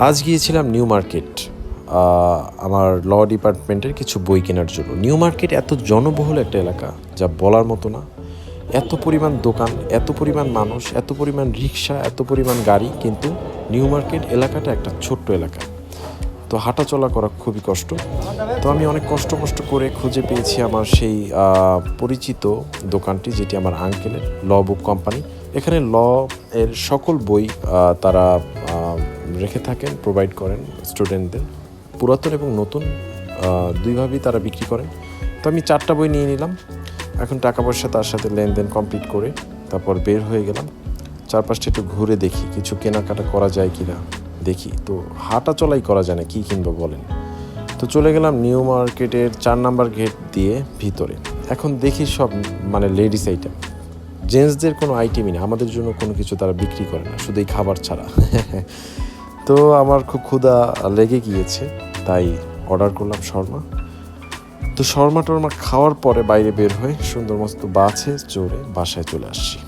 আজ গিয়েছিলাম new market আমার ল ডিপার্টমেন্টের কিছু বই কেনার জন্য। নিউ মার্কেট এত জনবহুল একটা এলাকা যা বলার মতো না। এত পরিমাণ দোকান, এত পরিমাণ মানুষ, এত পরিমাণ রিক্সা, এত পরিমাণ গাড়ি, কিন্তু নিউ মার্কেট এলাকাটা একটা ছোট্ট এলাকা। তো হাঁটা চলা করা খুবই কষ্ট। তো আমি অনেক কষ্ট করে খুঁজে পেয়েছি আমার সেই পরিচিত দোকানটি, যেটি আমার আঙ্কেলের, ল বুক কোম্পানি। এখানে ল এর সকল বই তারা রেখে থাকেন, প্রোভাইড করেন স্টুডেন্টদের। পুরাতন এবং নতুন দুইভাবেই তারা বিক্রি করেন। তো আমি 4টা বই নিয়ে নিলাম। এখন টাকা পয়সা তার সাথে লেনদেন কমপ্লিট করে তারপর বের হয়ে গেলাম। চারপাশটা একটু ঘুরে দেখি কিছু কেনাকাটা করা যায় কি না দেখি। তো হাঁটা চলাই করা যায় না, কী কিনবো বলেন। তো চলে গেলাম নিউ মার্কেটের 4 নাম্বার গেট দিয়ে ভিতরে। এখন দেখি সব লেডিস আইটেম, জেন্টসদের কোনো আইটেমই না, আমাদের জন্য কোনো কিছু তারা বিক্রি করে না, শুধু এই খাবার ছাড়া। তো আমার খুব ক্ষুধা লেগে গিয়েছে, তাই অর্ডার করলাম শর্মা। তো শর্মা টর্মা খাওয়ার পরে বাইরে বের হয়ে সুন্দর মস্ত বাসে চড়ে বাসায় চলে আসছি।